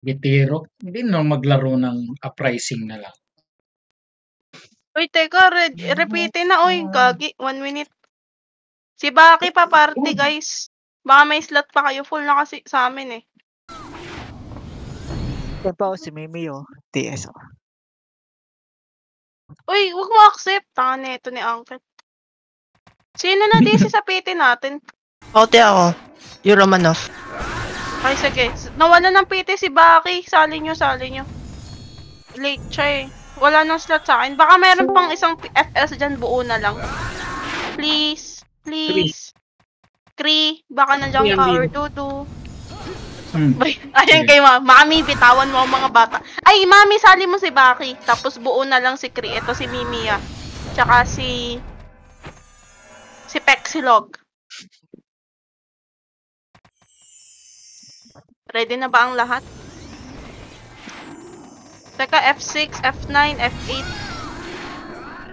Bitiro. Hindi na maglaro ng uprising na lang. Uy, teka, repeatin na. Uy, gagi. 1 minute. Si Baki pa party, guys. Baka may slot pa kayo. Full na kasi sa amin eh. Yan pa si Mimi TS. Uy, huwag mo accept. Tanga na ito ni Uncle. Sino na DC sa PT natin? Ote ako. Yung Romanov. Ay, sige. Nawala ng PT si Baki. Sali nyo. Late siya eh. Wala nang slot sa akin. Baka meron pang isang FS dyan. Buo na lang. Please. Kree. Baka nandiyan ka or Dudu. Ayan kay Mami, bitawan mo ang mga bata. Ay, Mami, sali mo si Baki. Tapos buo na lang si Kree. Ito si Mimiya. Tsaka si Pexilog. Ready na ba ang lahat? Teka, F6, F9, F8.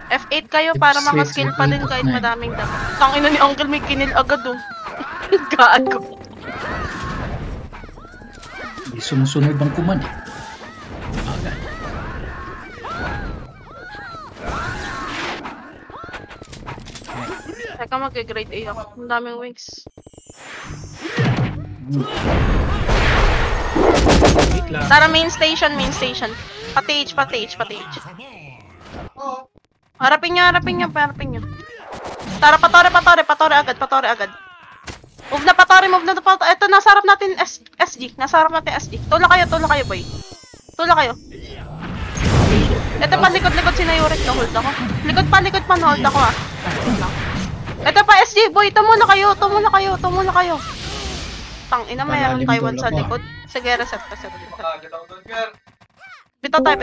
F8 kayo para makaskill pa din kahit madaming dapat. Tangina ni Uncle, may kinil agad Gago. Hindi sumusunod ang command eh. Agad. Teka, mag-grade A ako. Ang daming wings. Tara, main station. Pati-H. Harapin nyo. Tara, patore agad. Move na patore. Ito, nasa harap natin SG. Tula kayo, boy. Ito pa, likod sinayurik na hold ako. Likod pa, hold ako Ito pa, SG, boy. Tumula kayo. Tangina, mayroon Taiwan sa likod. Sige, reset. Bitaw tayo.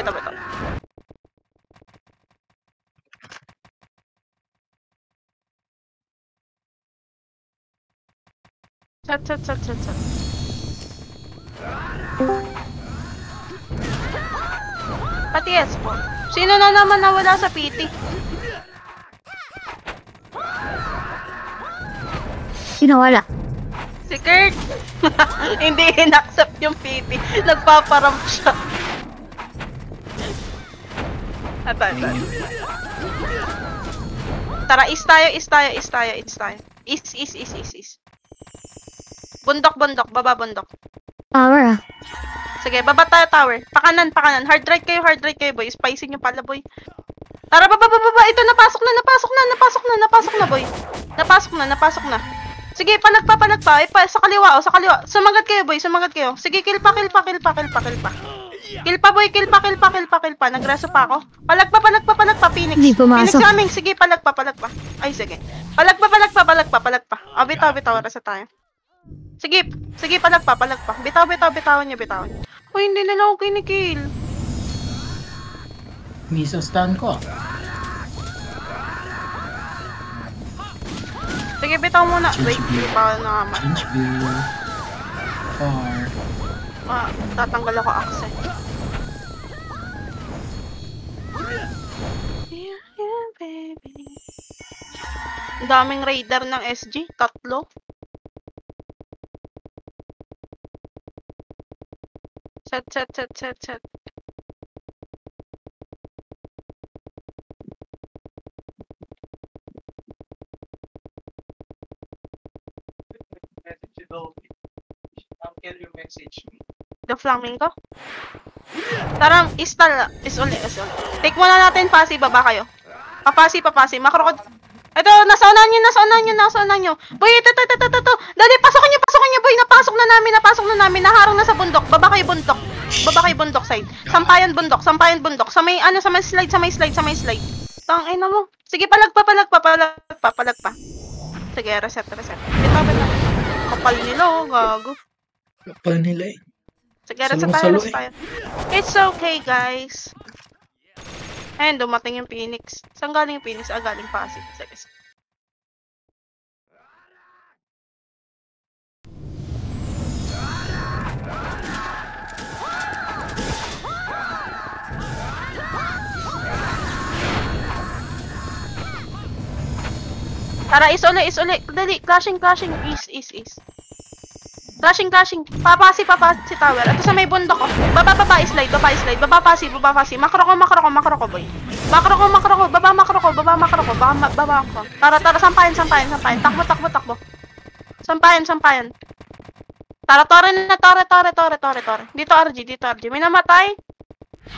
Set. Pati S po. Sino na naman nawala sa PT? Sino wala? Si Kurt. Hindi in-accept yung PT. Nagpaparamp siya. Ata. Tara, is tayo. Is. Bundok. Baba bundok. Power Sige, baba tayo tower. Pakanan. Hard right kayo, boy. Spicy nyo pala, boy. Tara, baba. Ito, napasok na, boy. Napasok na. Sige, palag pa. Sa kaliwa. Sumagat kayo, boy. Sige, kill pa. Kill pa, boy. Kill pa. Nagreso pa ako. Palag pa, Phoenix. Hindi pumasok. Phoenix coming. Sige, palag pa. Ay, sige. Palag pa. Bitaw. Rasa tayo. Sige, palag pa. Bitawan niyo. Uy, hindi nila ako kinikill. Misa stand ko. Sige, bitaw muna. Wait, pa na naman. Change view. Far. Tatanggal ako accent. Yeah, baby. Ang daming raider ng SG. 3. Set. The Flamingo? Tarang, is ulit. Take muna natin, pasi, baba kayo. Papasi. Makrokod. Ito, nasaunan nyo. Boy, ito. Dali, pasokin nyo, boy. Napasok na namin. Naharang na sa bundok. Baba kayo bundok side. Sampayan bundok. Sa may slide. Tangina mo. Sige, palag pa. Sige, reset. Bitaw. Kapal nila, gago. Kapal nila eh. Sige, reset tayo. It's okay, guys. Ayun, dumating yung Phoenix. Saan galing yung Phoenix? Galing Pasig. Sige. Tara, is uli. Dali, clashing. Is. Crashing. Papasi tower. Ito sa may bundok ko. Baba, slide. Baba, pasi. Makro ko, boy. Makro ko. Baba, makro ko. Baba ko. Tara, sampayan. Takbo. Sampayan. Tara, tore. Dito, RG. May namatay.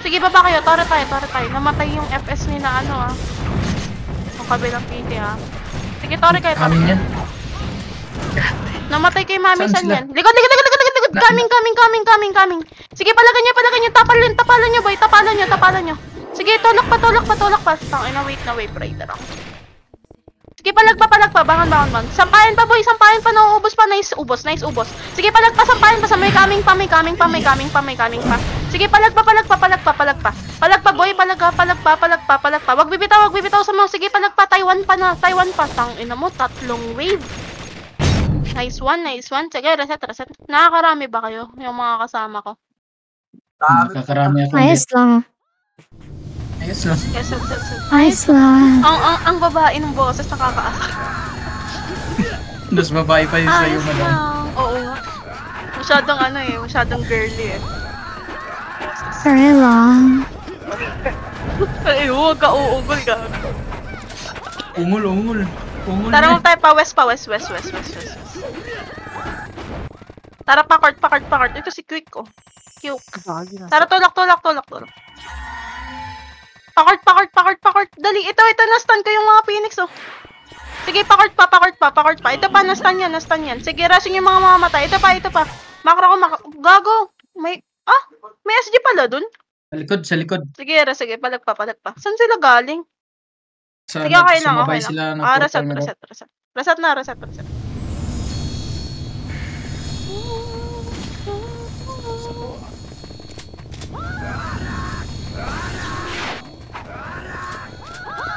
Sige, baba kayo. Tore tayo. Namatay yung FS ni na ano, ah. Ang kabilang PT, ah. Sige, tore kayo. Amin yan. Namatay kay Mami Saan San sila? yan. Likod. Coming. Sige, palagan nyo. Tapalan nyo, boy. Tapalan nyo. Sige, tulak pa. Tangina, wait, Raider ako. Sige, palag pa. Bangon. Sampayan pa, boy. Nauubos pa. Nice ubos. Sige, palag pa. Sampayan pa. May coming pa. Sige, palag pa. Palag pa, boy. Palag pa. Wag bibitaw sa mga. Sige, palag pa. Taiwan pa. Tangina mo, 3 wave. Nice one. Sige, reset. Nakakarami ba kayo? Yung mga kasama ko. Nakakarami ako. Ayos lang. Ayos lang. Yes. Ayos lang. Ang babae ng boses nakakaasar. Mas babae pa yun sa'yo, Ayos madam. lang. Oo nga. Masyadong girly eh. Very long. Ay, huwag ka uugol ka. Ungol. Tara mo tayo pa west. Tara, pa-court. Ito si Quick, oh. Cute. Tara, tulak. Pa-court. Dali, ito, na-stun ko yung mga Phoenix, oh. Sige, pa-court pa. Ito pa, na-stun yan. Sige, rushing yung mga mamamatay. Ito pa. Makro ko. Gago. May SG pala dun. Sa likod. Sige, palag pa. Saan sila galing? Sige, okay lang. Sila ng Reset na.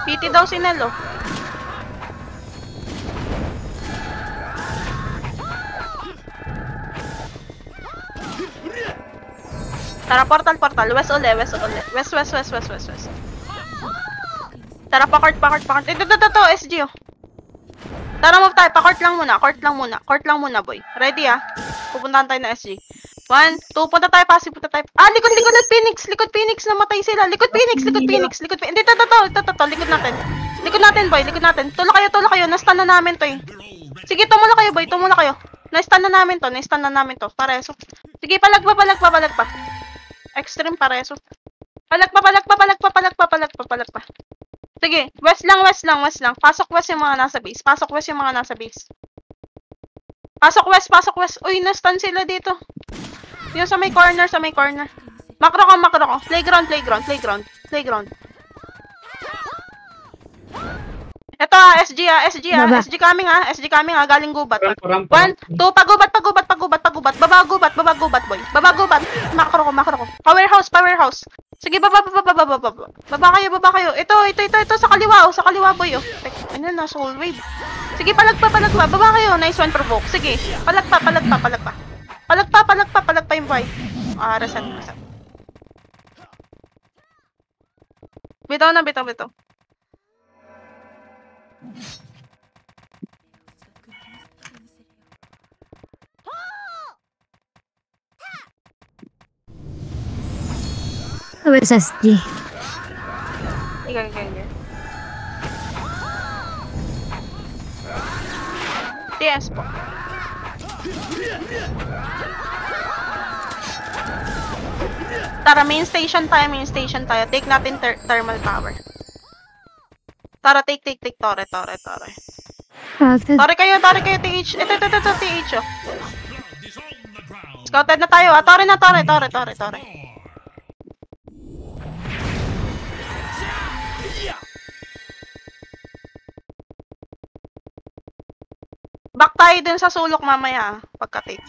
PT daw si Nelo. Tara, portal. West. Tara, pa-court. Ito, SG, oh. Tara, move tayo. Pa-court lang muna, boy. Ready, ah. Pupuntahan tayo na SG. 1, 2, punta tayo, passive. Likod, Phoenix. Namatay sila. Likod, Phoenix. Dito, likod natin, boy. Tulak kayo. Na-stun na namin to, eh. Sige, tumula kayo, boy. Na-stun na namin to. Pareso. Sige, palag pa. Extreme pareso. Palag pa. Sige, west lang. Pasok west yung mga nasa base. Pasok west. Uy, na-stun sila dito. Yung sa may corner. Makro ko. Playground. Ito, SG Baba. SG coming, galing gubat. 1, 2, pagubat. Baba gubat, boy. Makro ko. Powerhouse. Sige, baba. Baba kayo. Ito, sa kaliwa, boy, oh. Ano na, soul wave. Sige, palag pa. Baba kayo. Nice one, provoke. Sige, palag pa. Palag pa yung boy. Reset. Bitaw na. Where's SG? Ikaw. TS po. Tara, main station tayo. Take natin thermal tower. Tara, take. Tore. Tore kayo, TH. Ito, TH, oh. Scouted na tayo, ah. Tore. Back tayo dun sa sulok mamaya, pagka-take.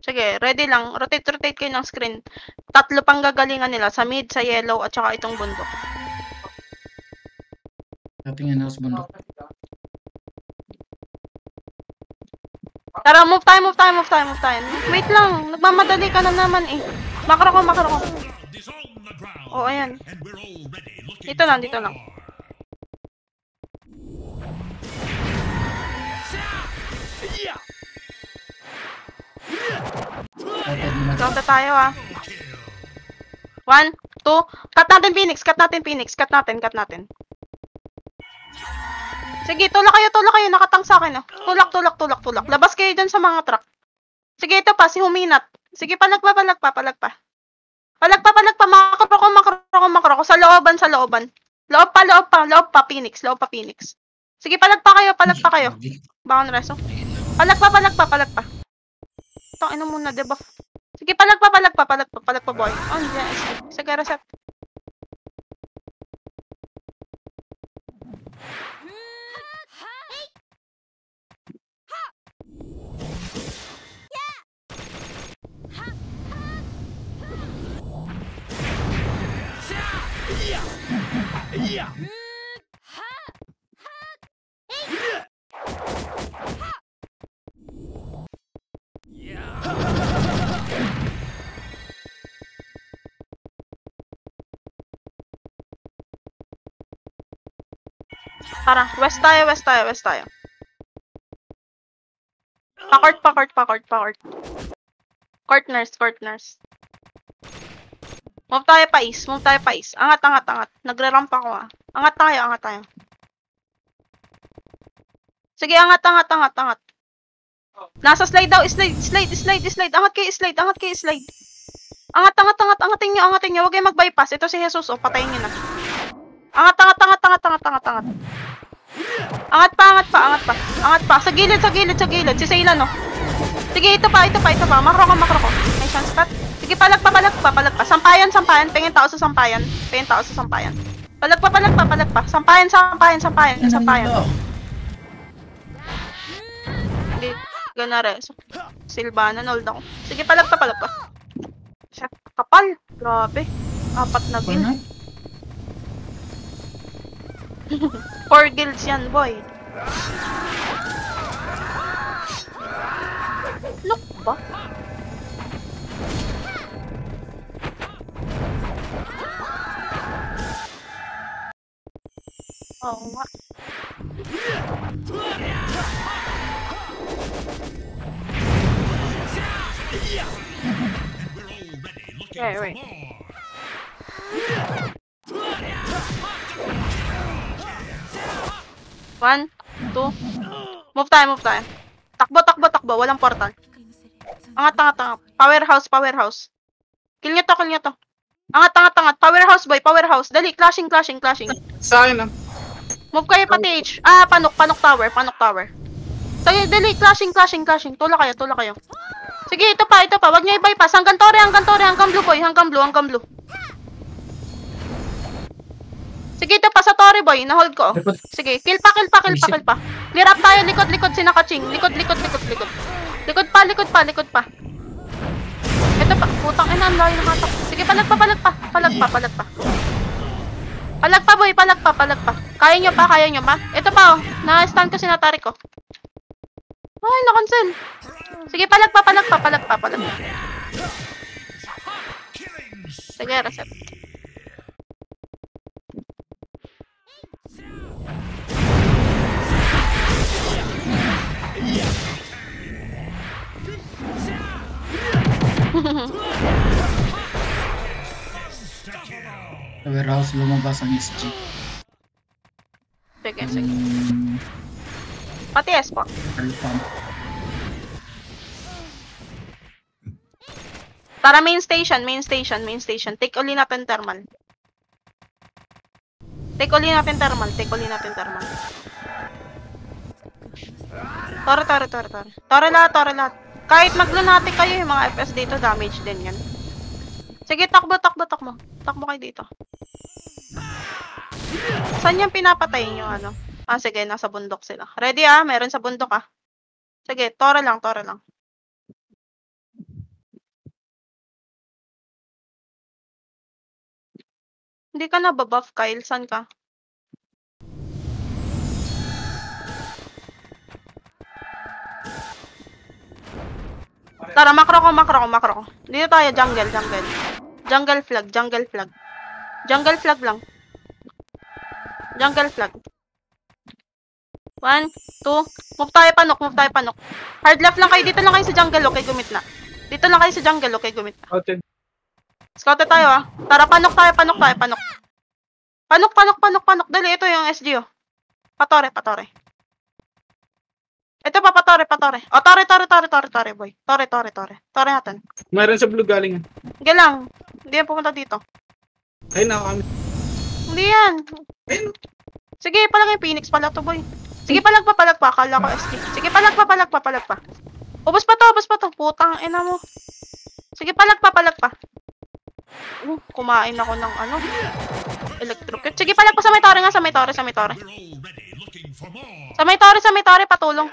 Sige, ready lang. Rotate kayo ng screen. 3 pang gagalingan nila. Sa mid, sa yellow, at saka itong bundok. Tingnan ako sa bundok. Tara, move tayo. Wait lang. Nagmamadali ka na naman, eh. Makro ko. Oh, ayan. Dito lang. Counted mo na. Counter tayo ah. 1, 2. Cut natin Phoenix. Cut natin Phoenix. Cut natin. Cut natin. Sige, tulak kayo. Tulak kayo. Nakatang sa akin. Oh. Tulak, tulak, tulak, tulak. Labas kayo dyan sa mga truck. Sige, ito pa. Si Huminat. Sige, palagpa, palagpa, palagpa. Palagpa, palagpa. Makro ko, makro ko, makro ko. Sa looban, sa looban. Loob pa, loob pa. Loob pa, Phoenix. Loob pa, Phoenix. Sige, palagpa kayo. Palagpa kayo. Bakon reso. Palagpa, palagpa, palagpa. Itong ino muna, debuff. Sige, palagpa, palagpa, palagpa, palagpa, boy. Oh, hindi. Sige, reset. Tara, west tayo, west tayo, west tayo. Pakort, pakort, pakort, pakort. Court nurse, court nurse. Move tayo pa east, move tayo pa east. Angat, angat, angat. Nagre-ramp ako ah. Angat tayo, angat tayo. Sige, angat, angat, angat, angat. Nasa slide daw, slide, slide, slide, slide. Angat kayo, slide, angat kayo, slide. Angat, angat, angat, angatin nyo, angatin nyo. Huwag kayo mag-bypass. Ito si Jesus, oh, patayin nyo na. Angat, angat, angat, angat, angat, angat, angat. Angat pa, angat pa, angat pa. Angat pa. Sa gilid, sa gilid, sa gilid. Si Sayla, no? Sige, ito pa, ito pa, ito pa. Makro ko, makro ko. May chance cut. Sige, palagpa, palagpa, palagpa. Sampayan, sampayan. Pingin tao sa sampayan. Pingin tao sa sampayan. Palagpa, palagpa, palagpa. Sampayan, sampayan, sampayan, sampayan. Hindi, ganare. Silvana, hold ako. Sige, palagpa, palagpa. Shit, kapal. Grabe. 4 na build. 4 guilds yan, boy. Look ba? Oo nga. Wait. One, two. Move tayo, move tayo. Takbo, takbo, takbo. Walang portal. Angat, angat, angat. Powerhouse, powerhouse. Kill nyo to, kill nyo to. Angat, angat, angat. Powerhouse, boy, powerhouse. Dali, clashing, clashing, clashing. Sa akin lang. Move kayo pati H. Ah, panok, panok tower, panok tower. Sige, dali, clashing, clashing, clashing. Tula kayo, tula kayo. Sige, ito pa, ito pa. Wag nyo i-bypass. Hanggang tore, hanggang blue, boy. Hanggang blue, hanggang blue. Sige, ito pa sa Tori boy. Na-hold ko. Sige, kill pa, kill pa, kill pa, kill pa. Clear up tayo. Likod, likod. Sinakaching. Likod, likod, likod, likod. Likod pa, likod pa, likod pa. Ito pa. Putang ina, ang layo ng hatak. Sige, palagpa, palagpa. Palagpa, palagpa. Palagpa boy, palagpa, palagpa. Kaya nyo pa, kaya nyo pa. Ito pa oh. Na-stun ko sinatari ko. Ay, na-cancel. Sige, palagpa, palagpa, palagpa, palagpa. Sige, reset. Sa warehouse lumabas ang SG. Sige, sige. Pati S po. Alpam. Tara, main station, main station, main station. Take uli natin thermal. Take uli natin thermal, take uli natin thermal. Tara, tara, tara, tara. Tara lahat, tara lahat. Kahit maglunati kayo, yung mga FS dito, damage din yan. Sige, takbo, takbo, takbo. Takbo kayo dito. Saan yung pinapatay nyo, ano? Ah, sige, nasa bundok sila. Ready ah, meron sa bundok ah. Sige, tora lang, tora lang. Hindi ka na babuff, Kyle. Saan ka? Tara, makro ko, makro ko, makro ko. Dito tayo, jungle, jungle. Jungle flag, jungle flag. Jungle flag lang. Jungle flag. 1, 2. Move tayo panok, move tayo panok. Hard left lang kayo. Dito lang kayo sa jungle, okay? Gumit na. Dito lang kayo sa jungle, okay? Gumit na. Outed. Scouted tayo ah. Tara, panok tayo, panok tayo, panok. Panok, panok, panok, panok. Dali, ito yung SG oh. Patore, patore. Ito pa, patore, patore. O, tore, boy. Tore natin. Mayroon sa blue galing. Sige lang. Hindi yan pumunta dito. Ay, kami. Hindi yan. Sige, palagay Phoenix pala to, boy. Sige, palagpa. Kala ko SG. Sige, palagpa. Ubus pa to. Putang ina mo. Sige, palagpa. Kumain ako ng ano. Electrocute. Sige, palagpa sa may tore nga. Sa may tore. Sa may tore, patulong.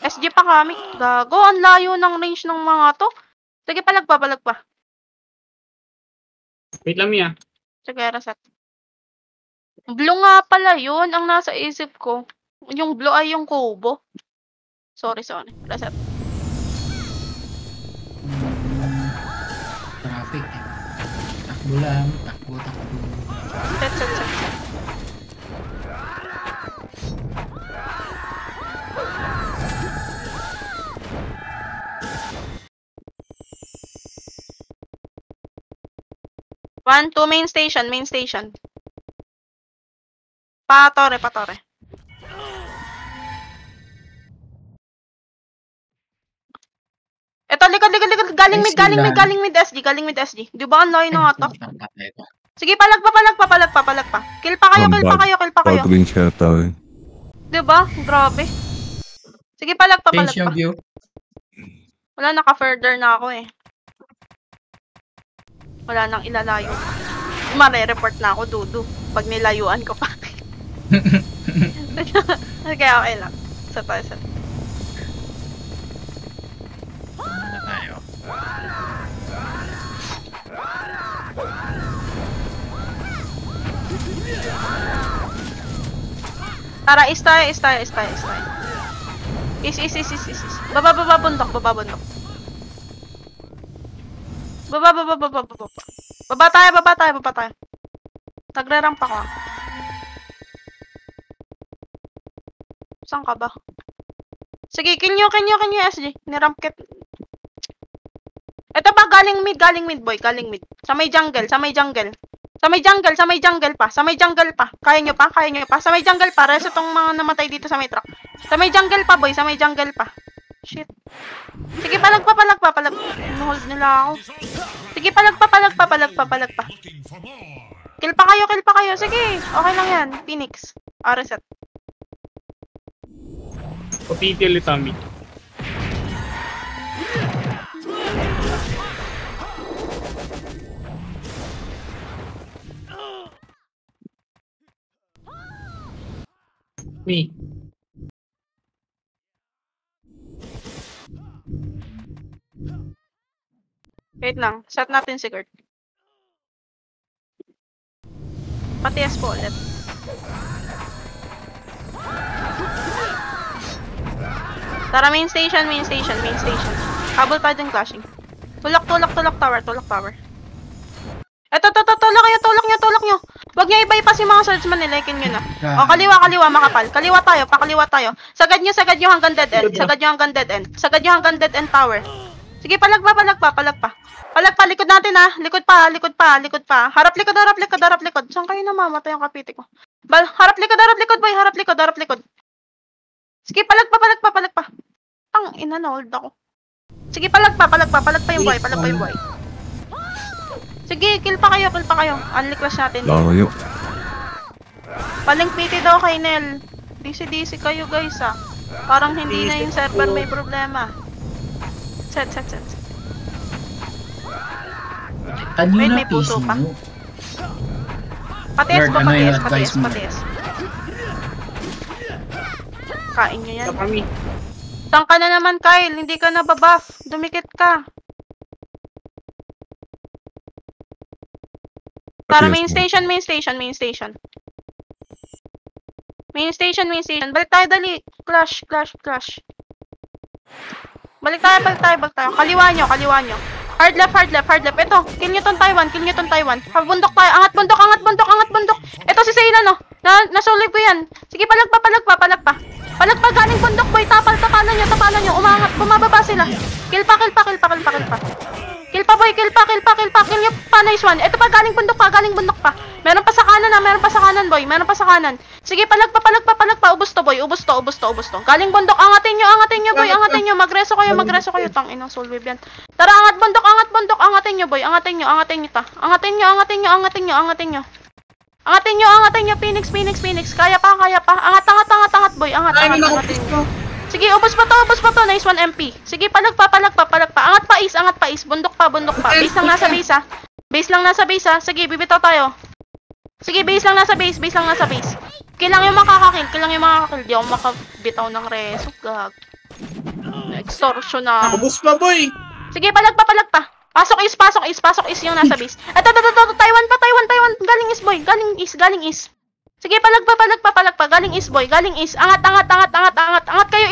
SG pa kami. Gago, ang layo ng range ng mga to. Sige, palagpa. Wait lang, Mia. Sige, reset. Blue nga pala yun ang nasa isip ko. Yung blue ay yung kubo. Sorry. Reset. Traffic. Takbo lang. Takbo. Set. 1, 2, main station. Patore. Ito, likod. Galing mid SG. Di ba ang layo na nga to? Sige, palagpa. Kill pa kayo. Green siya tao eh. Di ba? Grabe. Sige, palagpa. Change yung view. Wala, naka-further na ako eh. Wala nang ilalayo. Mare-report na ako, dudu. Pag nilayuan ko pa. Okay lang. Sa tayo. Ano tayo? Tara, is tayo. Is. Baba, bundok. Baba tayo. Nagre-ramp ako. Saan ka ba? Sige, kinyo, SG. Niramp kit. Ito ba, galing mid, boy. Galing mid. Sa may jungle pa. Kaya nyo pa. Sa may jungle pa. Reso tong mga namatay dito sa may truck. Sa may jungle pa, boy. Shit. Sige, palagpa. Hold nila ako. Sige, palagpa. Kill pa kayo. Sige, okay lang yan. Phoenix. Reset. Kapiti ulit kami. Me. Wait lang. Set natin si Kurt. Patias po ulit. Tara, main station. Habol pa din clashing. Tulak tower. Eto, tulak nyo. Huwag nyo i-bypass yung mga swordsman, nilekin nyo na. O, kaliwa, makapal. Pakaliwa tayo. Sagad nyo hanggang dead end tower. Sige, palagpa. Likod natin ah. Likod pa. Harap likod. Saan kayo namamatay ang kapiti ko? Harap likod, boy. Harap likod. Sige, palagpa. Tang ina, na-hold ako. Sige, palagpa yung boy. Sige, kill pa kayo. Unli clash natin. Layo. Paling piti daw kay Nel. DC kayo guys ah. Parang hindi na yung server may problema. Set. Wait, may puso pa. Patias. Kain nyo yan. Sa kami. Saan ka na naman, Kyle? Hindi ka na babuff. Dumikit ka. Tara, main station. Balik tayo, dali. Clash. Balik tayo. Kaliwa nyo. Hard left. Ito, kill nyo tong Taiwan. Bundok tayo. Angat bundok. Ito si Seyna, no? Nasulig ko yan. Sige, palagpa. Palagpa, galing bundok, boy. Tapalan nyo. Umangat, bumababa sila. Kill pa. Kill pa, boy. Kill nyo pa, nice one. Ito pa, galing bundok pa. Meron pa sa kanan, boy. Sige, palagpa. Ubus to, boy. Ubus to. Galing bundok, angatin nyo, boy. Magreso kayo. Tangina, soul wave yan. Tara, angat bundok. Angatin nyo, boy. Angatin nyo ta. Angatin nyo. Angatin nyo, Phoenix. Kaya pa. Angat, boy. Angatin nyo. Sige, ubos pa to. Nice one, MP. Sige, palagpa. Angat pa is. Bundok pa. Base lang nasa base, ha. Sige, bibitaw tayo. Sige, base lang nasa base. Kailang yung makakakill. Di ako makabitaw ng reso. Gag. Extortion na. Ubus pa, boy. Sige, palagpa. Pasok is yung nasa base. Ito, Taiwan pa. Galing is. Sige, palagpa. Galing is, boy. Angat kayo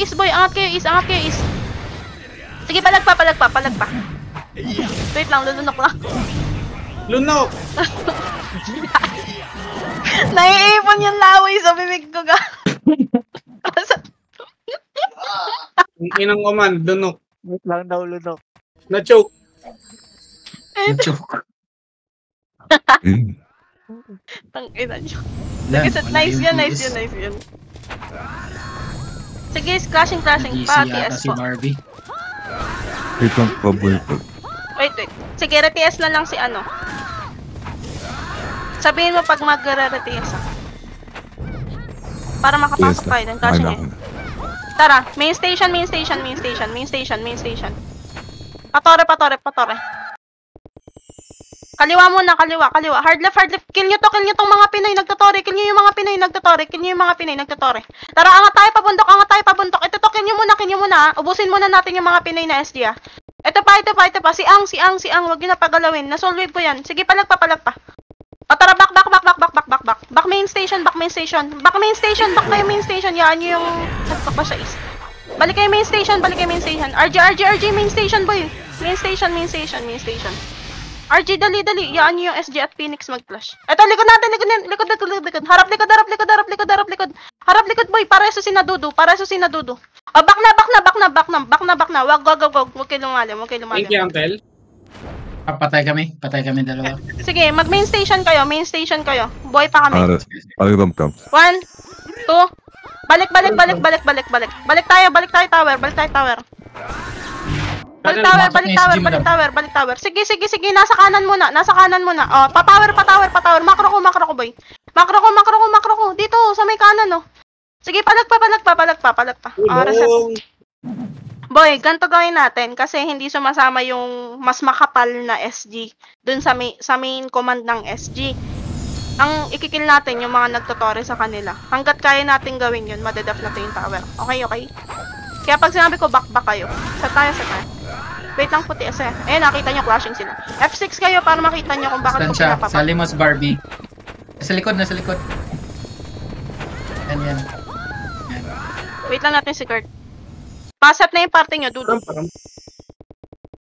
is, boy. Angat kayo is. Sige, palagpa. Wait lang, lunok lang. Lunok. Naiipon yung laway sa bibig ko, ga. Inang command, lunok. Wait lang daw, lunok. Na-choke. Joke. Tangina nyo. Yan, Sige, wala nice yung yan. DS. Sige, clashing. Nag-easy yata Pa-TS si po. Barbie. Wait lang pa, boy. Wait. Sige, RTS na lang si ano. Sabihin mo pag mag-RTS ako. Para makapasok Yes, tayo ng okay clashing na, eh. okay na. Tara, main station. Patore. Kaliwa muna. Hard left. Kill nyo tong mga Pinoy nagtotore. Kill nyo yung mga Pinoy nagtotore. Tara, angat tayo pabundok. Ito to, kill nyo muna. Ubusin muna natin yung mga Pinoy na SD, ah. Ito pa. Si Ang. Wag nyo na pagalawin. Na-solve wave ko yan. Sige, palagpa. Tara, back. Back main station. Back kayo main station. Yaan nyo yung nagpak ba siya is. Balik kayo main station. RG main station, boy. Main station. RG, dali. Yaan nyo yung SG at Phoenix mag-flash. Eto, likod natin. Harap likod. Harap likod, boy. Pareso si Nadudu. Back na. Wag kayo lumalim. Thank you, Uncle. Patay kami dalawa. Sige, mag-main station kayo. Boy pa kami. Paliram ka. 1, 2, balik. Balik tayo tower. Balik tower. Sige. Nasa kanan muna. Oh, pa-tower. Makro ko, boy. Makro ko. Dito, sa may kanan, oh. Sige, palagpa. Reset. Boy, ganito gawin natin kasi hindi sumasama yung mas makapal na SG dun sa main command ng SG. Ang ikikill natin yung mga nagtotore sa kanila. Hanggat kaya natin gawin yun, madedef natin yung tower. Okay? Kaya pag sinabi ko back kayo, set tayo. Wait lang puti kasi. Nakita nyo clashing sila. F6 kayo para makita nyo kung bakit Saan ko siya? pinapapa. Sa limos, Barbie. Nasa likod. Yan. Wait lang natin si Kurt. Pasat na yung parte nyo, dulo.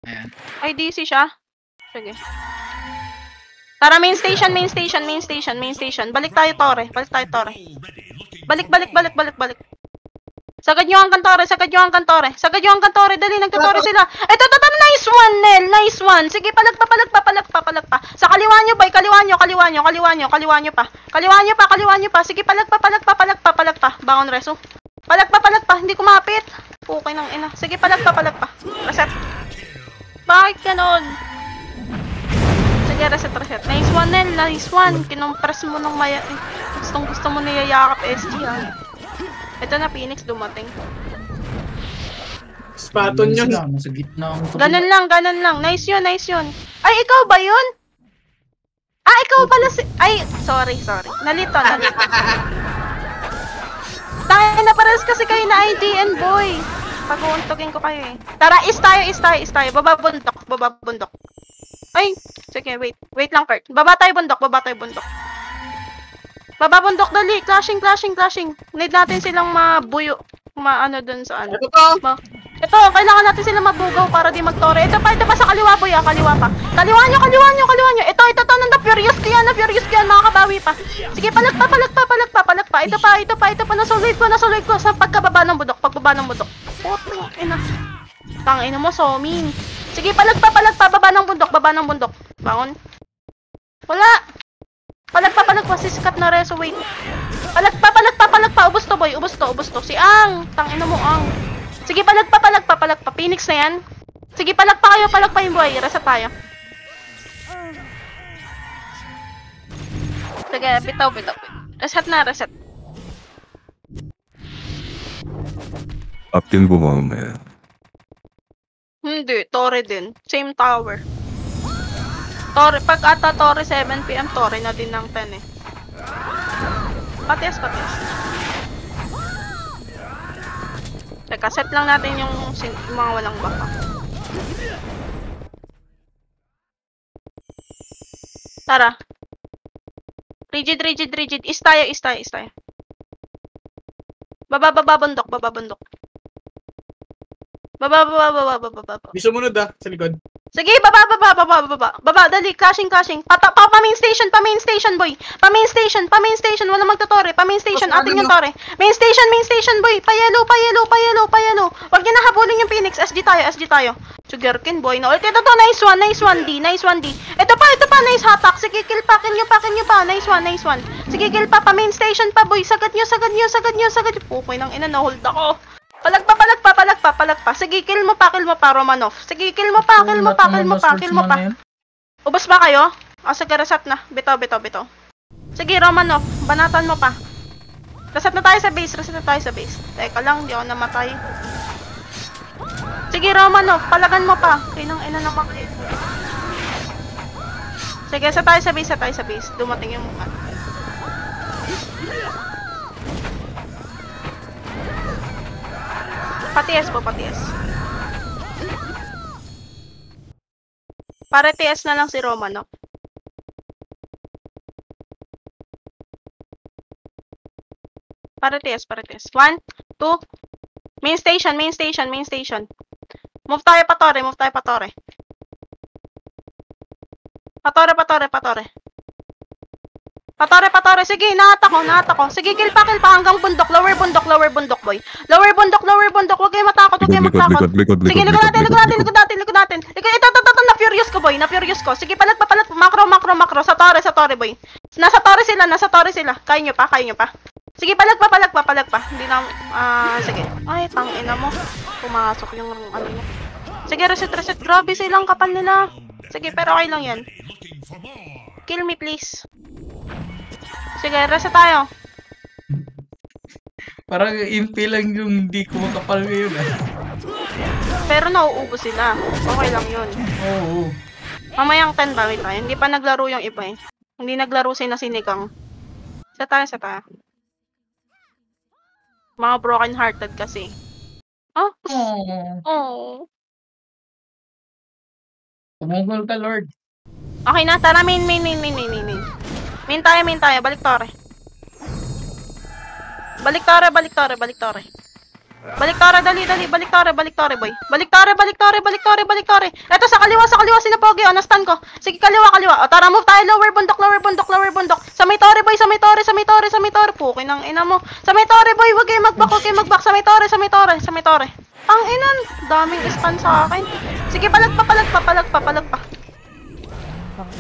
Ayan. Ay, DC siya. Sige. Tara, main station. Balik tayo, Tore. Balik. Sagad nyo ang kantore. Dali, nagtutore sila. Ito, nice one, Nel. Nice one. Sige, palagpa. Sa kaliwa nyo, boy. Kaliwa nyo pa. Sige, palagpa. Bangon, Reso. Palagpa. Hindi kumapit. Okay nang ina. Sige, palagpa. Reset. Bakit ganon? Sige, reset. Nice one, Nel. Nice one. Kinompress mo ng maya. Gusto mo niyayakap SG, ha. Ito na, Phoenix dumating. Spaton yun. Nasa gitna ang Ganon lang. Nice yun. Ay, ikaw ba yun? Ikaw pala si... Ay, sorry. Nalito. Tayo na pares kasi kayo na IDN, boy. Pag-uuntugin ko kayo eh. Tara, is tayo. Baba bundok. Ay, sige, wait lang, Kurt. Baba tayo bundok. Baba bundok, dali. Clashing. Need natin silang mabuyo. Maano dun sa ano. Ito, kailangan natin sila mabugaw para di magtore. Ito pa sa kaliwa, boy. Kaliwa pa. Kaliwa nyo. Ito, nanda. Furious Furious ko yan, makakabawi pa. Sige, palag pa. Ito pa, nasuloid ko. Sa pagkababa ng bundok, pagbaba ng bundok. Puting ina. Tangina mo, so mean. Sige, palag pa, baba ng bundok. Bangon. Wala. Palag pa, sisikat na reso, wait. Palag pa, ubos to, boy, ubos to. Si Ang, tangina mo, Ang. Sige, palag pa. Phoenix na yan. Sige, palag pa yung boy, reset tayo. Sige, bitaw. Reset. 앞뒤는 보면 Hindi, Torre din. Same tower. Torre, pag ata Torre 7 PM, Torre na din ng 10 eh. Patias. Teka, set lang natin yung mga walang baka. Tara. Rigid. Is tayo. Baba bundok. Baba. Di sumunod sa likod. Sige, baba, dali, clashing. Pa-main station, boy. Pa-main station, wala magtotore. Pa-main station, ating yung tore. Main station, boy. Pa-yellow. Wag niyo na habulin yung Phoenix. SG tayo. Sugarkin, boy. No, ito, nice one, D. Ito pa, nice hatak. Sige, pakin nyo pa. Nice one. Sige, kill pa, pa-main station pa, boy. Sagad nyo. Pukoy ng ina, na-hold ako. Palag pa. Sige, kill mo pa, Romanov. Sige, kill mo pa. Ubos ba kayo? Sige, reset na. Bitaw. Sige, Romanov, banatan mo pa. Reset na tayo sa base. Teka lang, di ako namatay. Sige, Romanov, palagan mo pa. Kinang ina naman kayo. Sige, sa tayo sa base. Dumating yung mukha. Patias. Para TS na lang si Romanov. Para TS. 1, 2. Main station. Move tayo pa Torre. Patore. Sige, naata ko. Sige, kill pa hanggang bundok. Lower bundok, boy. Lower bundok. Huwag kayo matakot. Sige, likod natin. Ito, na-furious ko, boy. Sige, palat pa. Macro. Sa Torre, boy. Nasa Torre sila. Kaya nyo pa. Sige, palag pa. Hindi na, sige. Ay, tangina mo. Pumasok yung ano niya. Sige, reset. Grabe silang kapal nila. Sige, pero okay lang yan. Kill me, please. Sige, reset tayo. Parang impi lang yung hindi ko makapal ngayon. Pero nauubos sila. Okay lang yun. Oo. Mamayang 10 ba? Wait tayo. Hindi pa naglaro yung iba eh. Hindi naglaro sila sinigang. Sa tayo. Mga broken hearted kasi. Oh. Tumugol ka, Lord. Okay na, tara main. Main tayo, balik Torre. Balik Torre, dali, balik Torre, boy. Balik Torre. Eto, sa kaliwa, sila Pogi, nastan ko. Sige, kaliwa. O, tara, move tayo, lower bundok. Sa may Torre, boy, sa may Torre. Pukin ng ina mo. Sa may Torre, boy, wag kayo magbak. Sa may Torre. Ang inan, daming span sa akin. Sige, palag pa.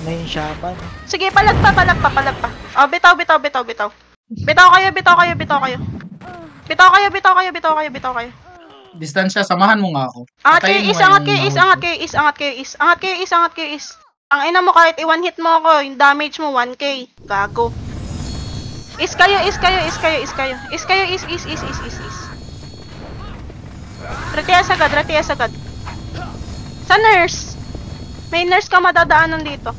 Na yung shaman. Sige, palag pa. Oh, bitaw. Bitaw kayo. Distansya, samahan mo nga ako. Angat kayo, Patayin is. Angat kayo, is. Ang ina mo, kahit i-one hit mo ako, yung damage mo, 1k. Gago. Is kayo. Retias agad. Sa nurse. May nurse ka madadaanan dito.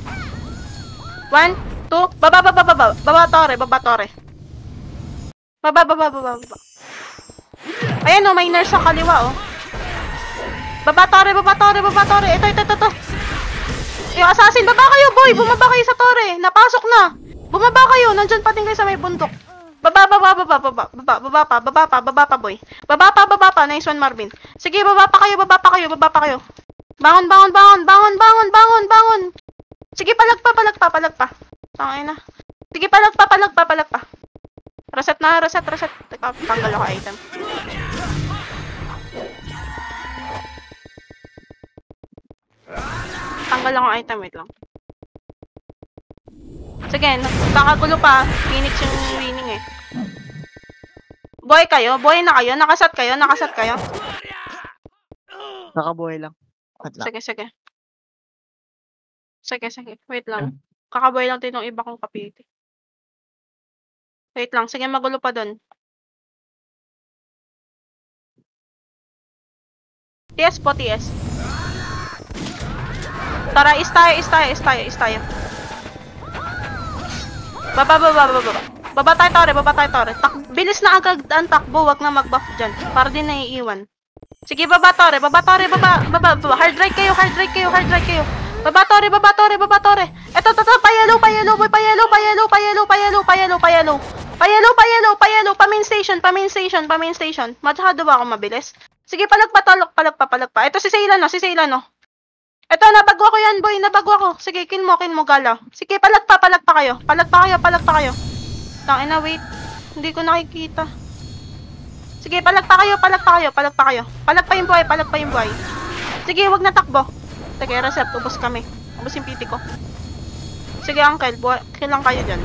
1, 2, baba. Baba Torre. Baba. Ayan o, may nurse sa kaliwa o. Baba Torre. Ito. Yung assassin, baba kayo, boy. Bumaba kayo sa Torre. Napasok na. Bumaba kayo. Nandyan pa din kayo sa may bundok. Baba pa, boy. Baba pa. Nice one, Marvin. Sige, baba pa kayo. Bangon. Sige, palag pa. Tangay na. Sige, palag pa. Reset. Teka, tanggal ako item. Tanggal ako item, wait lang. Sige, nakagulo pa. Phoenix yung winning eh. Buhay na kayo. Nakasat kayo. Nakabuhay lang. Sige. Wait lang. Kakabuhay lang din yung iba kong kapiti. Wait lang. Sige, magulo pa dun. TS po, TS. Tara, is tayo. Baba. Baba tayo, Tore. Bilis na agad ang takbo. Wag na mag-buff dyan. Para din naiiwan. Sige, baba, Tore. Hard right kayo. Baba, Tore. Eto, payelo. Pa-main station. Masyado ba ako mabilis? Sige, palag pa. Eto, si Sayla, no? Eto, nabagwa ko yan, boy. Sige, kill mo, galaw. Sige, palag pa kayo. Tangina, wait. Hindi ko nakikita. Sige, palag pa kayo. Palag pa yung buhay. Sige, wag na takbo. Sige, reset. Ubos kami. Ubos yung piti ko. Sige, uncle. Kill lang kayo dyan.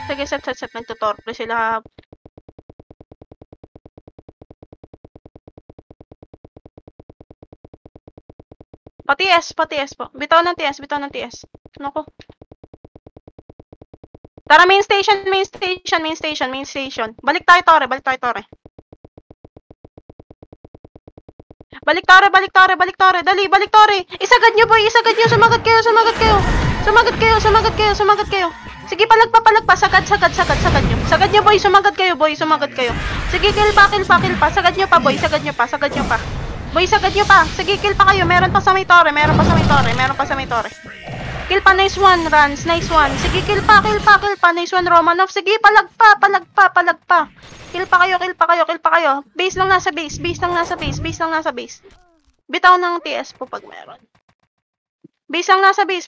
Sige, set. Nagtutorpe sila. Pa-TS po. Bitaw ng TS. Nako. Tara, main station. Balik tayo, Tore. Balik Tore. Dali, balik, Tore. Isagad nyo, boy. Sumagat kayo. Sige, palag pa. Sagad nyo. Sagad nyo, boy. Sumagat kayo. Sige, kill pa. Sagad nyo pa, boy. Boy, sagad nyo pa. Sige, kill pa kayo. Meron pa sa may Tore. Kill pa, nice one, Rans. Nice one. Sige, kill pa. Nice one, Romanov. Sige, palag pa. Kill pa kayo. Base lang nasa base. Bitaw ng TS po pag meron. Base lang nasa base.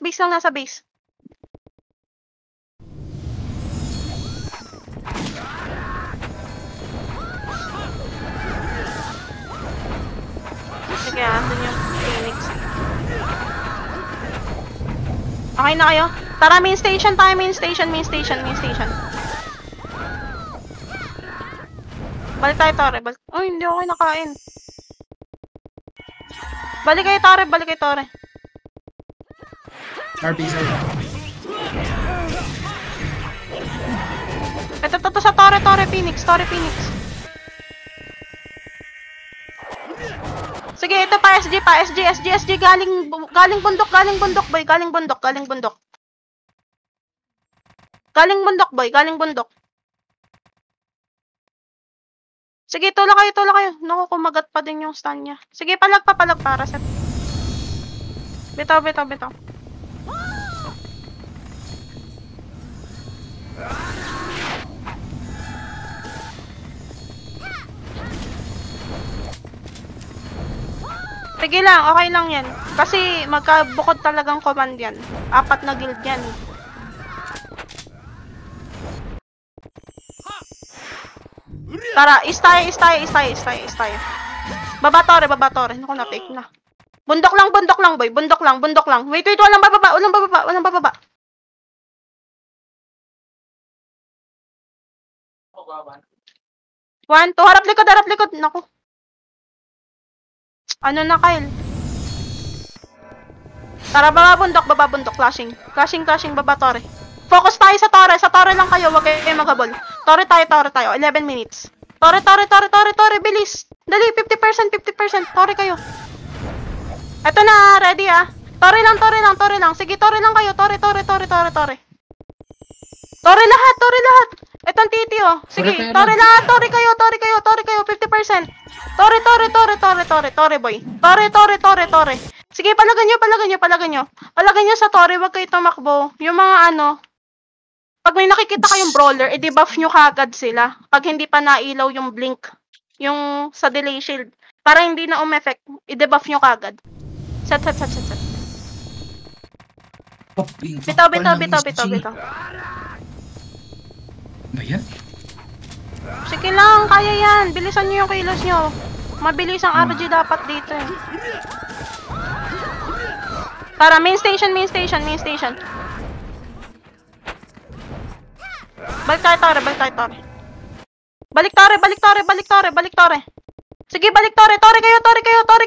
Sige, andun yung Phoenix. Okay na kayo? Tara, main station. Balik tayo, Tore. Ay, hindi ako nakain. Balik kayo, Tore. RP, sir. Ito sa Tore, Phoenix. Sige, ito pa, SG. Galing bundok, boy. Galing bundok. Sige, tula kayo. Naku, kumagat pa din yung stun niya. Sige, palag pa, reset. Bitaw. Sige lang, okay lang yan. Kasi magkabukod talagang command yan. 4 na guild yan. Tara, is tayo. Baba Tore. Naku, na-take na. Bundok lang, boy. Bundok lang. Wait, walang bababa. One, two, harap likod. Naku. Ano na, Kyle? Tara, baba bundok. Clashing, baba Tore. Focus tayo sa Tore. Sa Tore lang kayo, wag kayo maghabol. Tore tayo. 11 minutes. Tore, bilis. Dali, 50%. Tore kayo. Eto na, ready ah. Tore lang. Sige, Tore lang kayo. Tore. Tore lahat. Etong titi oh. Sige, Tore lahat. Tore kayo. 50%. Tore boy. Tore. Sige, palagan nyo. Palagan nyo sa Tore, wag kayo tumakbo. Yung mga pag may nakikita kayong brawler, i-debuff nyo kagad sila. Pag hindi pa nailaw yung blink, yung sa delay shield. Para hindi na umeffect, i-debuff nyo kagad. Set. Bitaw. Ba yan? Sige lang, kaya yan. Bilisan nyo yung kilos nyo. Mabilis ang RG dapat dito eh. Tara, main station. Balik tayo, Tore. Sige, balik, Tore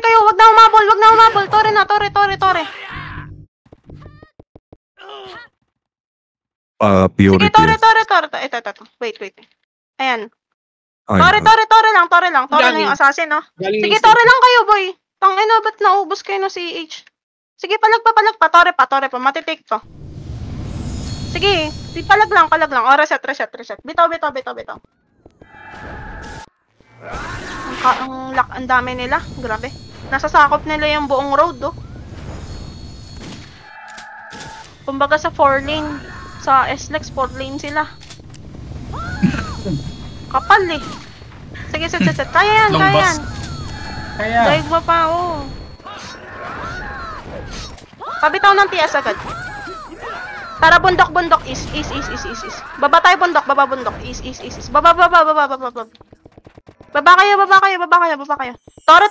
kayo. Wag na umabol. Tore na. Priority. Sige, Tore. Ito. Wait. Ayan. Ay, Tore lang. Tore lang yung assassin, no? Galing Sige, ni Tore lang kayo, boy. Tangina, ba't naubos kayo ng CH? Sige, palag pa. Tore pa. Matitake to. Sige, palag lang. Oh, reset. Bitaw. Ang dami nila. Grabe. Nasasakop nila yung buong road, oh. Kumbaga sa 4 lane. Sa SLEX, 4 lane sila. Kapal eh. Sige, set. Kaya yan. Kaya. Daig mo pa, oh. Pabitaw ng TS agad. Tara, bundok. Is. Baba tayo, bundok. Is. Baba. Baba kayo. Tore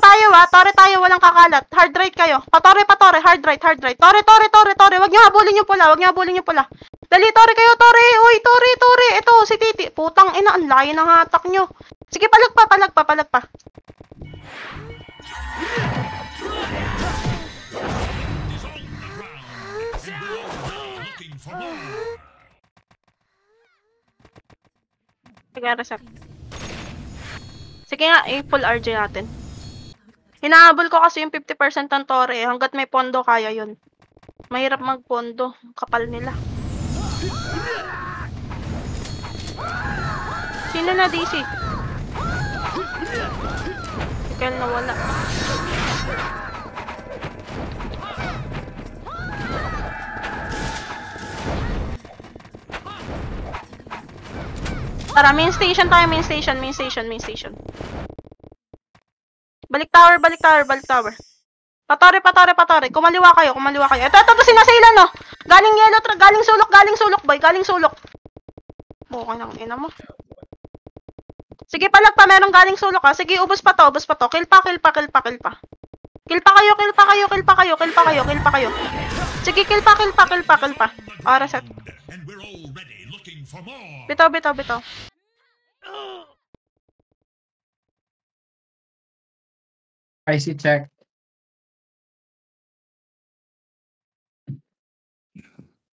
tayo, walang kakalat. Hard right kayo. Patore, hard right. Tore. Wag niyo habulin yung pula. Dali, Tore kayo, Tore. Uy, Tore. Ito, si Titi. Putang ina, ang layo ng hatak nyo. Sige, palag pa. Sige, reset. Sige nga, full RJ natin. Hinahabol ko kasi yung 50% ng Tore. Hanggat may pondo, kaya yun. Mahirap magpondo. Kapal nila. Sino na DC? Ikaw na wala. Tara, main station tayo. Balik tower. Patore. Kumaliwa kayo. Ito, sinasailan, no? Galing sulok. Bukay ng ina mo. Sige, palag pa. Merong galing sulok, ha. Sige, ubos pa to. Kill pa. Kill pa kayo. Sige, kill pa. Oh, reset. Bitaw. IC check.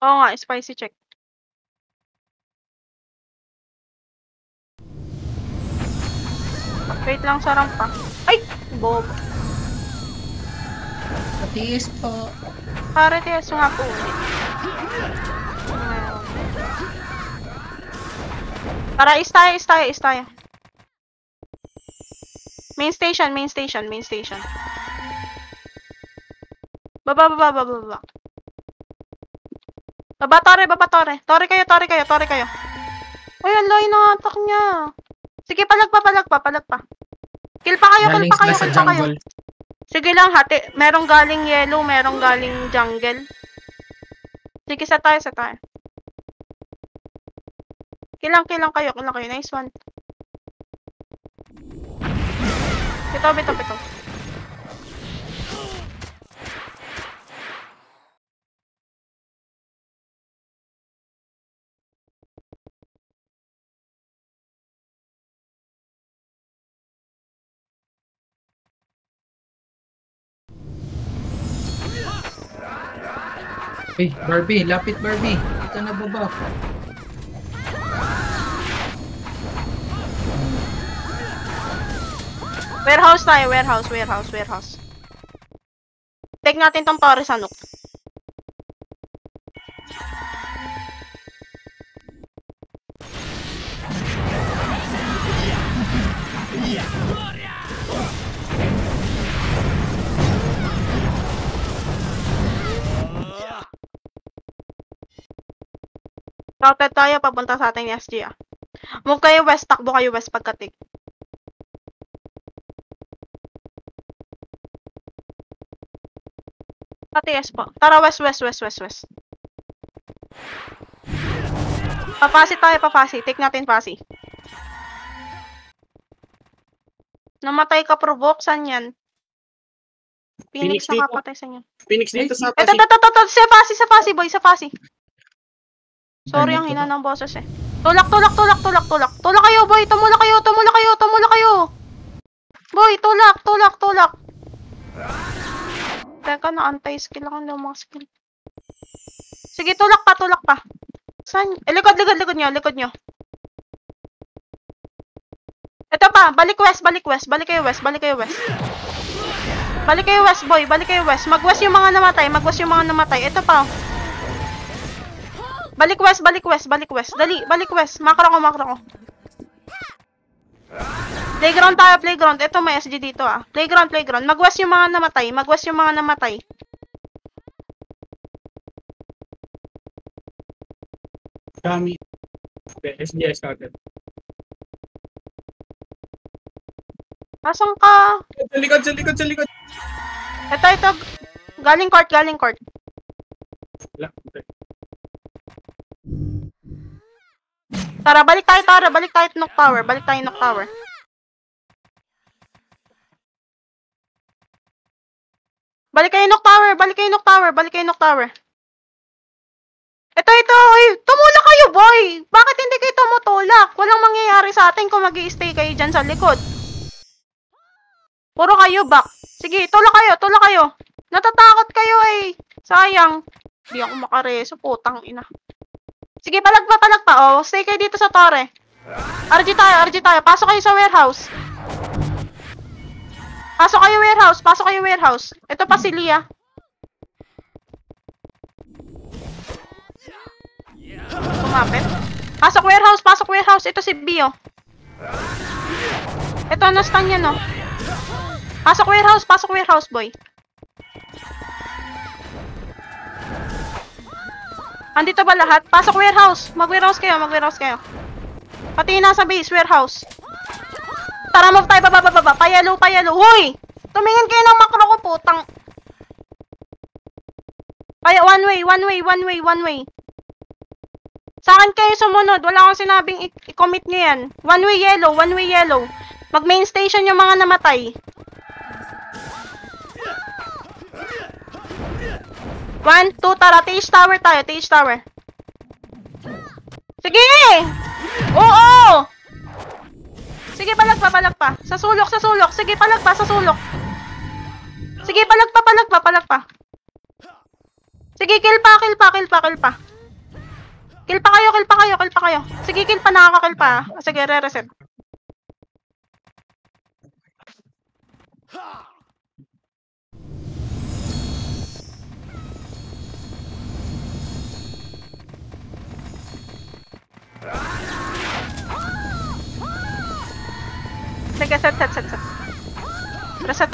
Oo nga, spicy check. Wait lang sa rampa. Ay! Bob. Patiis po. Pare, tiyas nga po ulit. Tara, is tayo. Main station. Baba. Baba, Tore. Tore kayo. Uy, ang layo ng attack niya. Sige, palag pa. Kill pa kayo. Galing sila sa jungle. Sige lang, hati. Merong galing yellow, merong galing jungle. Sige, sa tayo. Kilang kayo. Nice one. Bito. Hey, Barbie. Lapit, Barbie. Ito na baba. Warehouse tayo, warehouse. Take natin tong Tore sa Nook. Routed tayo, papunta sa ating SG, ah. Move kayo west, takbo kayo west pagka-take. Pati S po. Tara, west. Papasi tayo, papasi. Take natin pasi. Namatay ka, provoke. Saan yan? Phoenix Phoenix dito. nakapatay sa inyo. Phoenix dito sa Ito. Sa pasi, boy. Sa pasi. Sorry, ang hina ng boses eh. Tulak. Tulak kayo, boy. Tumulak kayo. Boy, tulak. Teka, na-anti-skill ako ng mga skill. Sige, tulak pa. Saan? Likod nyo. Ito pa, balik west. Balik kayo west, boy. Mag-west yung mga namatay. Ito pa. Balik west. Dali, balik west. Makro ko. Playground tayo. Ito may SG dito ah. Playground. Mag-west yung mga namatay. Kami. SGS started. Asan ka? Sa likod. Ito. Galing court. Wala. Tara, balik tayo Nook Tower. Balik kayo Nook Tower. Ito. Uy, tumulak kayo, boy. Bakit hindi kayo tumutulak? Walang mangyayari sa atin kung mag-i-stay kayo dyan sa likod. Puro kayo back. Sige, tulak kayo. Natatakot kayo eh. Sayang. Hindi ako makareso, putang ina. Sige, palag pa. Oh, stay kayo dito sa tore. RG tayo. Pasok kayo sa warehouse. Pasok kayo warehouse. Ito pa si Lia. Kumapit. Pasok warehouse. Ito si Bio. Ito, na-stun yan, no? Pasok warehouse, boy. Andito ba lahat? Pasok warehouse. Mag-warehouse kayo. Pati nasa base, warehouse. Tara, move tayo, baba. Payalo. Hoy! Tumingin kayo ng makro ko, putang. One way. Sa akin kayo sumunod. Wala akong sinabing i-commit nyo yan. One way yellow. Mag-main station yung mga namatay. 1, 2, tara. Tage tower tayo. Sige! Oo! Sige, palag pa. Sa sulok. Sige, palag pa, sa sulok. Sige, palag pa. Sige, kill pa. Kill pa kayo. Sige, kill pa, nakaka-kill pa. Sige, re-reset. Sige, set. Reset.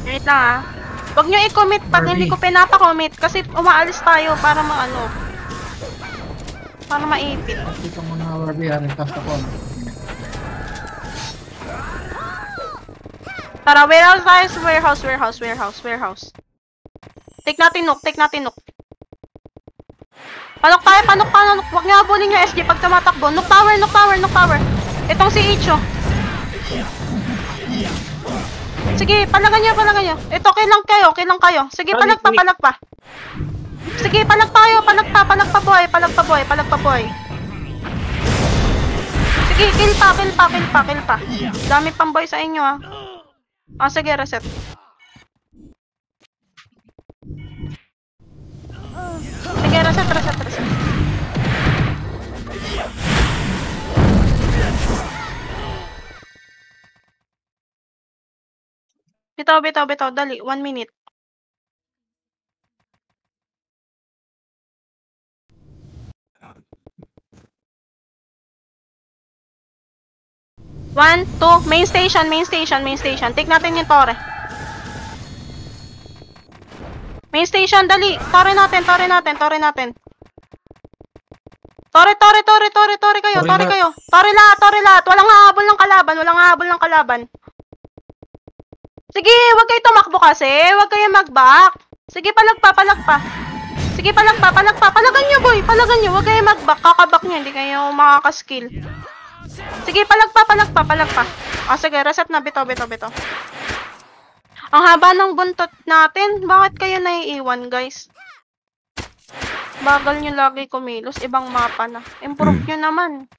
Wait lang ah. Huwag nyo i-commit pag hindi ko pinapa-commit kasi umaalis tayo para para maipit. Ito mga RBR, cast ako. Tara, warehouse. Take natin Nook. Panok tayo. Huwag nga abulin yung SG pag tumatakbo. Nook tower. Itong si Icho. Sige, palagan nyo. Ito, kilang kayo. Sige, palag pa. Sige, palag pa, boy. Sige, kill pa. Dami pang boy sa inyo, ah. Ah, sige, reset. Sige, reset. Bitaw. Dali, 1 minute. One, two, main station. Take natin yung tore. Main station, dali. Tore natin. Tore kayo, Tore tore lahat. kayo. Tore lahat. Walang hahabol ng kalaban. Sige, wag kayo tumakbo kasi. Wag kayo mag-back. Sige, palagpa. Sige, palagpa. Palagan nyo, boy. Palagan nyo. Wag kayo mag-back. Kakabak nyo. Hindi kayo makakaskill. Sige, palagpa. Ah, sige, reset na. Bito. Ang haba ng buntot natin. Bakit kayo naiiwan, guys? Bagal nyo lagi kumilos. Ibang mapa na. Improve nyo naman.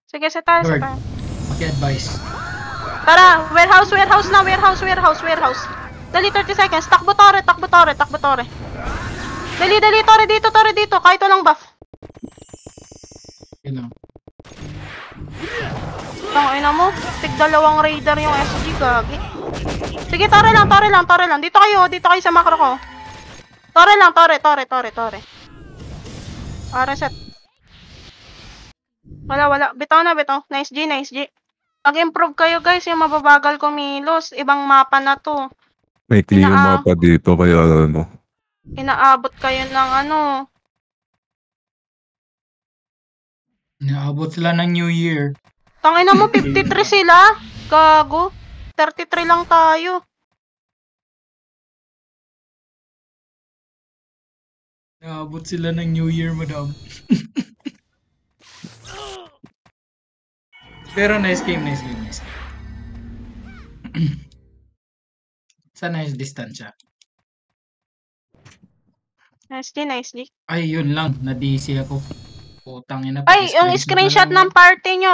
Sige, sa tayo. Lord. Maki-advise. Tara, warehouse na. Warehouse. Dali, 30 seconds. Takbo tore. Dali, tore dito. Kahit walang buff. Yun lang. Tangina mo. Tig-dalawang raider yung SG, gagi. Sige, tore lang. Dito kayo sa macro ko. Tore lang. Reset. Wala. Bitaw na. Nice G. Mag-improve kayo, guys. Yung mababagal kumilos. Ibang mapa na to. May clear mapa dito kaya ano. Inaabot kayo ng ano. Naabot sila ng New Year. Tangina mo, 53 sila. Gago. 33 lang tayo. Naabot sila ng New Year, madam. Pero nice game. Sana yung distansya. Nice G. Ay, yun lang. Na-DC ako. Putang ina. Ay, yung screenshot ng party nyo,